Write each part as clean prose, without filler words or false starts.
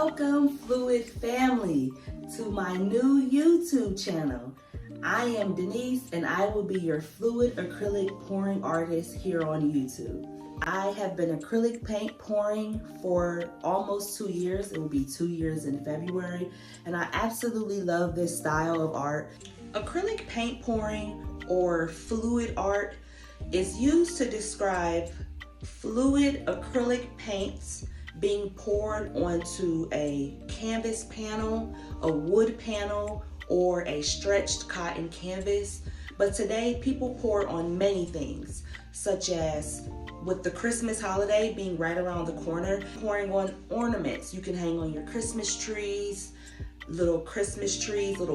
Welcome, Fluid family, to my new YouTube channel. I am Denise and I will be your fluid acrylic pouring artist here on YouTube. I have been acrylic paint pouring for almost 2 years. It will be 2 years in February, and I absolutely love this style of art. Acrylic paint pouring, or fluid art, is used to describe fluid acrylic paints being poured onto a canvas panel, a wood panel, or a stretched cotton canvas. But today people pour on many things, such as with the Christmas holiday being right around the corner, pouring on ornaments. You can hang on your Christmas trees, little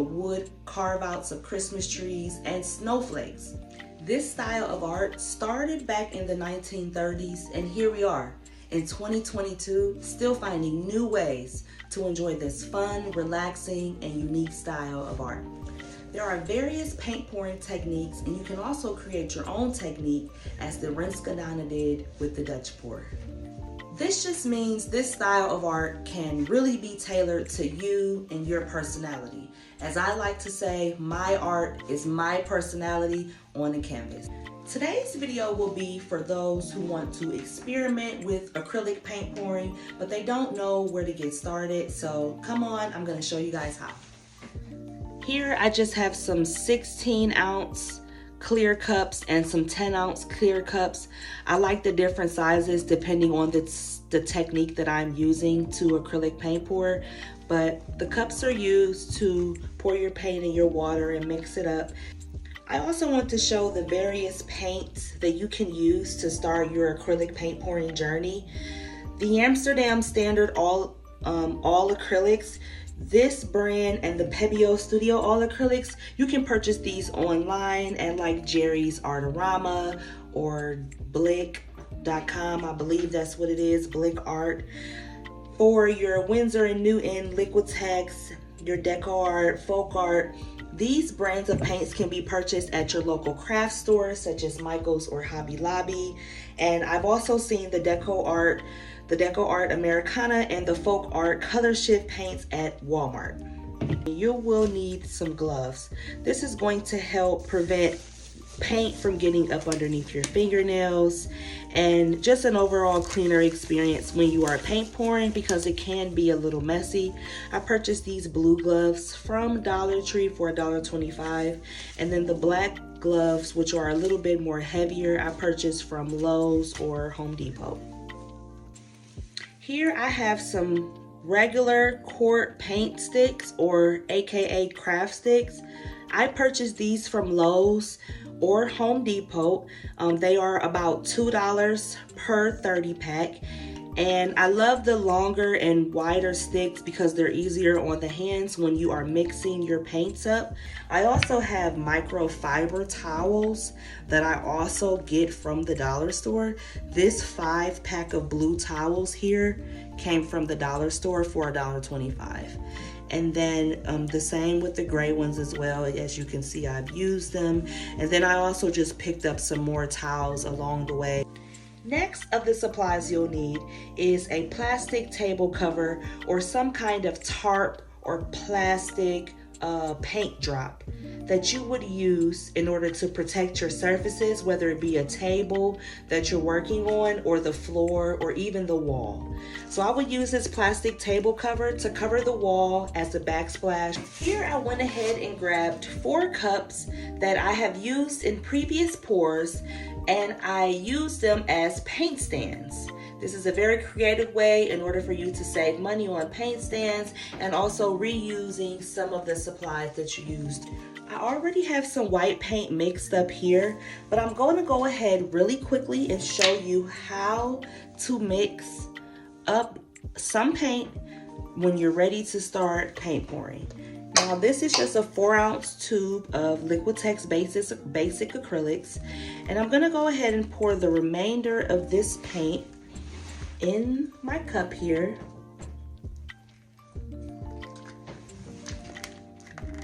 wood carve outs of Christmas trees, and snowflakes. This style of art started back in the 1930s, and here we are in 2022, still finding new ways to enjoy this fun, relaxing, and unique style of art. There are various paint pouring techniques, and you can also create your own technique, as the Renskadonna did with the Dutch pour. This just means this style of art can really be tailored to you and your personality. As I like to say, my art is my personality on a canvas. Today's video will be for those who want to experiment with acrylic paint pouring, but they don't know where to get started. So come on, I'm gonna show you guys how. Here I just have some 16-ounce clear cups and some 10-ounce clear cups. I like the different sizes depending on the technique that I'm using to acrylic paint pour, but the cups are used to pour your paint in your water and mix it up. I also want to show the various paints that you can use to start your acrylic paint pouring journey. The Amsterdam Standard all acrylics, this brand, and the Pebeo Studio all acrylics, you can purchase these online at like Jerry's Artorama or Blick.com. I believe that's what it is, Blick Art. For your Winsor & Newton, Liquitex, your Deco Art, Folk Art, these brands of paints can be purchased at your local craft stores such as Michael's or Hobby Lobby. And I've also seen the Deco Art Americana and the Folk Art Color Shift paints at Walmart. You will need some gloves. This is going to help prevent paint from getting up underneath your fingernails, and just an overall cleaner experience when you are paint pouring, because it can be a little messy. I purchased these blue gloves from Dollar Tree for $1.25, and then the black gloves, which are a little bit more heavier, I purchased from Lowe's or Home Depot. Here I have some regular quart paint sticks, or AKA craft sticks. I purchased these from Lowe's or Home Depot. They are about $2 per 30 pack. And I love the longer and wider sticks because they're easier on the hands when you are mixing your paints up. I also have microfiber towels that I also get from the dollar store. This 5-pack of blue towels here came from the dollar store for $1.25. And then the same with the gray ones as well. As you can see, I've used them. And then I also just picked up some more towels along the way. Next of the supplies you'll need is a plastic table cover or some kind of tarp or plastic paint drop that you would use in order to protect your surfaces, whether it be a table that you're working on, or the floor, or even the wall. So I would use this plastic table cover to cover the wall as a backsplash. Here I went ahead and grabbed 4 cups that I have used in previous pours, and I used them as paint stands. This is a very creative way in order for you to save money on paint stands and also reusing some of the supplies that you used. I already have some white paint mixed up here, but I'm going to go ahead really quickly and show you how to mix up some paint when you're ready to start paint pouring. Now this is just a 4-ounce tube of Liquitex basic acrylics, and I'm going to go ahead and pour the remainder of this paint in my cup here.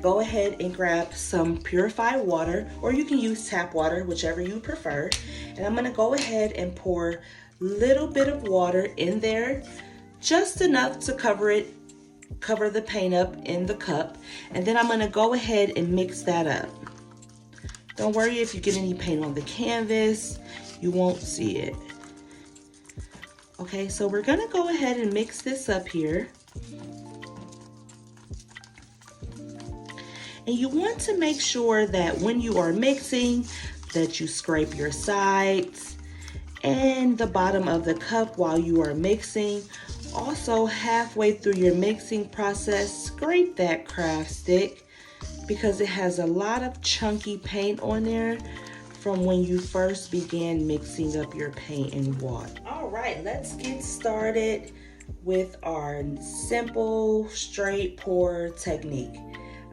Go ahead and grab some purified water, or you can use tap water, whichever you prefer. And I'm gonna go ahead and pour a little bit of water in there, just enough to cover it cover the paint up in the cup, and then I'm going to go ahead and mix that up. Don't worry if you get any paint on the canvas, you won't see it. Okay, so we're going to go ahead and mix this up here. And you want to make sure that when you are mixing, that you scrape your sides and the bottom of the cup while you are mixing. Also, halfway through your mixing process, scrape that craft stick because it has a lot of chunky paint on there from when you first began mixing up your paint and water. All right, let's get started with our simple straight pour technique.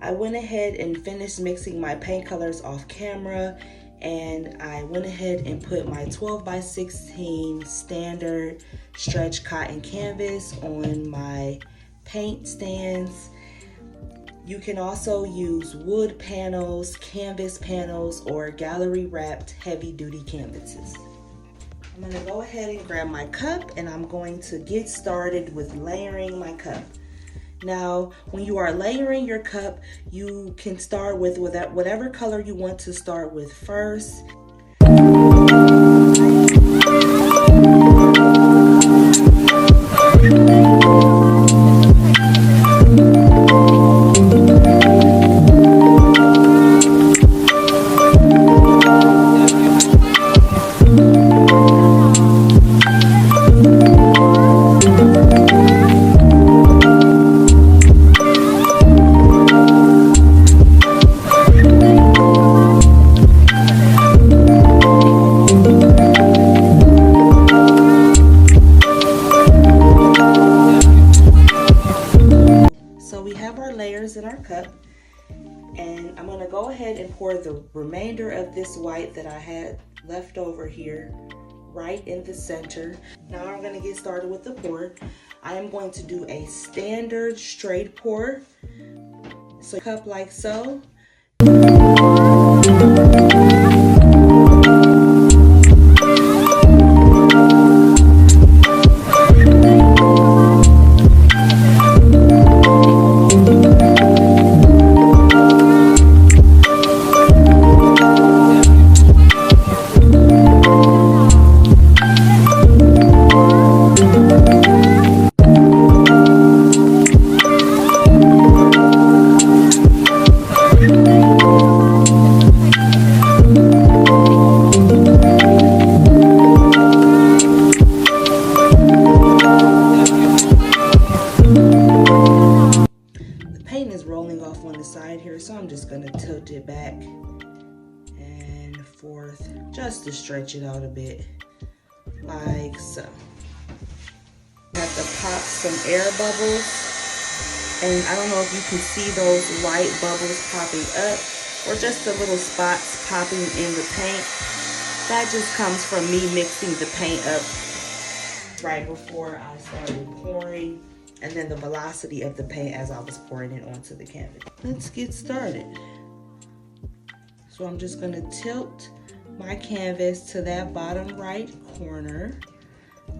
I went ahead and finished mixing my paint colors off camera, and I went ahead and put my 12x16 standard stretch cotton canvas on my paint stands. You can also use wood panels, canvas panels, or gallery wrapped heavy duty canvases. I'm gonna go ahead and grab my cup, and I'm going to get started with layering my cup. Now, when you are layering your cup, you can start with whatever color you want to start with first. In our cup, and I'm going to go ahead and pour the remainder of this white that I had left over here right in the center. Now I'm going to get started with the pour. I am going to do a standard straight pour, so cup like so. So I'm just going to tilt it back and forth just to stretch it out a bit, like so. I have to pop some air bubbles, and I don't know if you can see those white bubbles popping up or just the little spots popping in the paint. That just comes from me mixing the paint up right before I started pouring, and then the velocity of the paint as I was pouring it onto the canvas. Let's get started. So I'm just gonna tilt my canvas to that bottom right corner,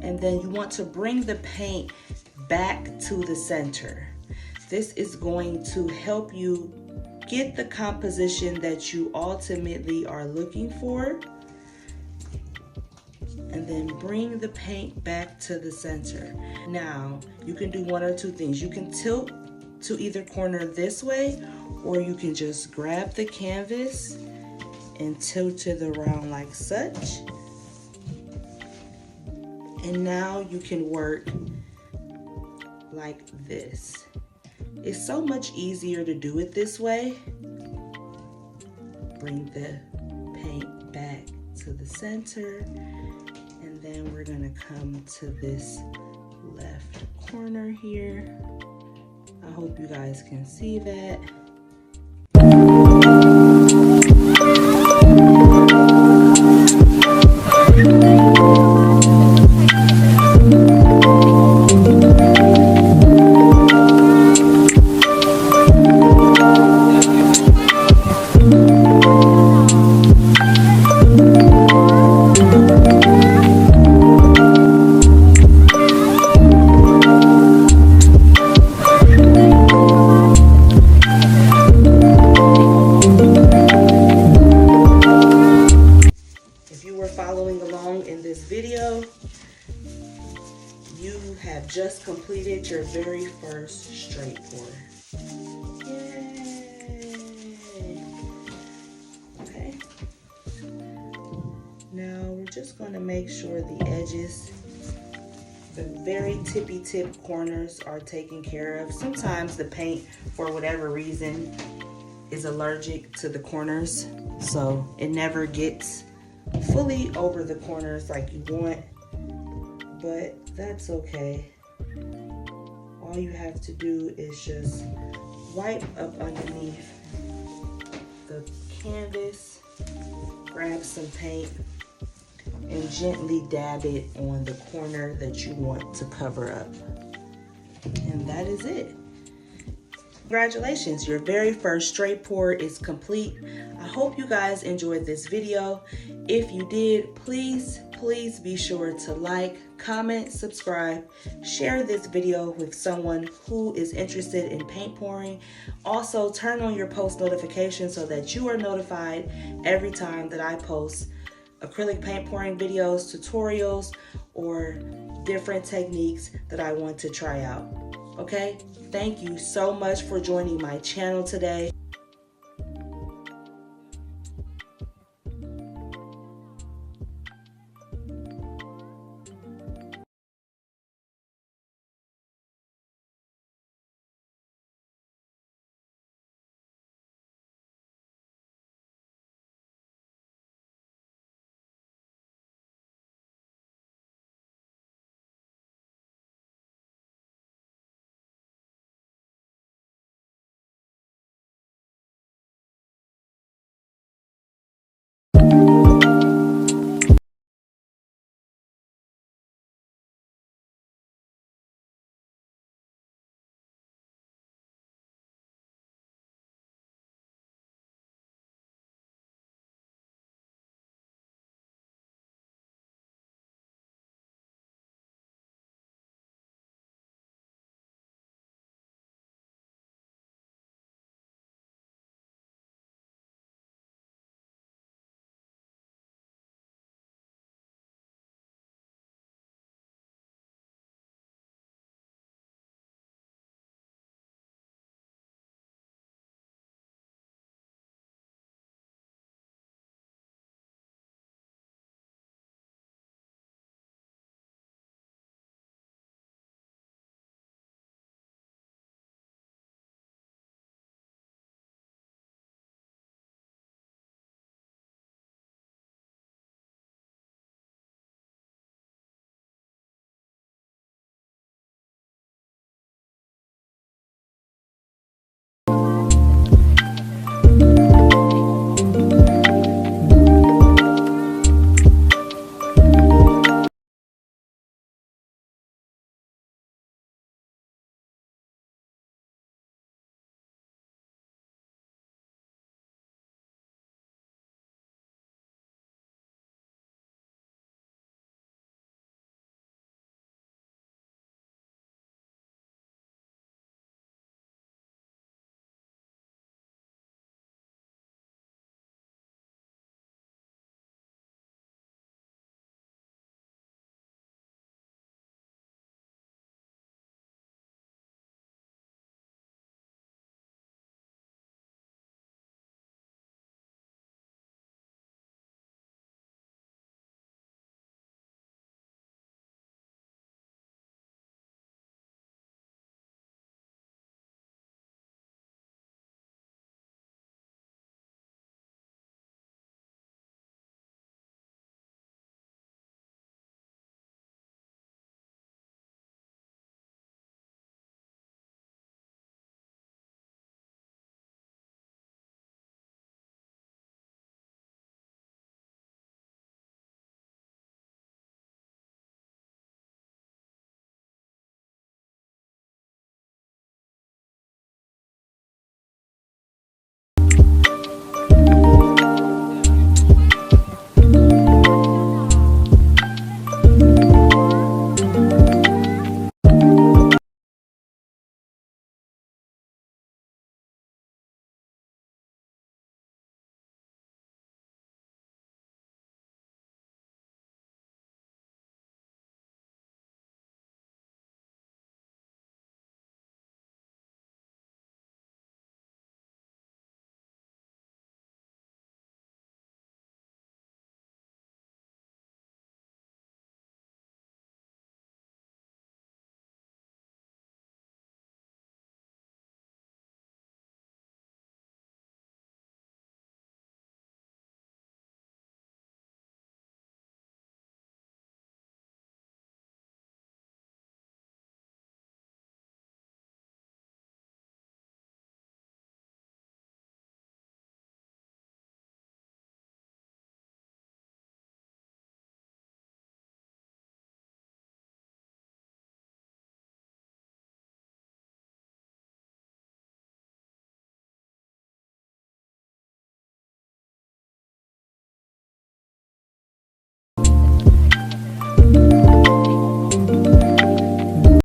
and then you want to bring the paint back to the center. This is going to help you get the composition that you ultimately are looking for. And then bring the paint back to the center. Now, you can do one or two things. You can tilt to either corner this way, or you can just grab the canvas and tilt it around like such. And now you can work like this. It's so much easier to do it this way. Bring the paint back to the center. And then we're gonna come to this left corner here. I hope you guys can see that. completed your very first straight pour. Yay! Okay. Now we're just going to make sure the edges, the very tippy tip corners are taken care of. Sometimes the paint, for whatever reason, is allergic to the corners, so it never gets fully over the corners like you want, but that's okay. All you have to do is just wipe up underneath the canvas, grab some paint, and gently dab it on the corner that you want to cover up. And that is it. Congratulations, your very first straight pour is complete. I hope you guys enjoyed this video. If you did, please be sure to like, comment, subscribe, share this video with someone who is interested in paint pouring. Also, turn on your post notifications so that you are notified every time that I post acrylic paint pouring videos, tutorials, or different techniques that I want to try out. Okay? Thank you so much for joining my channel today.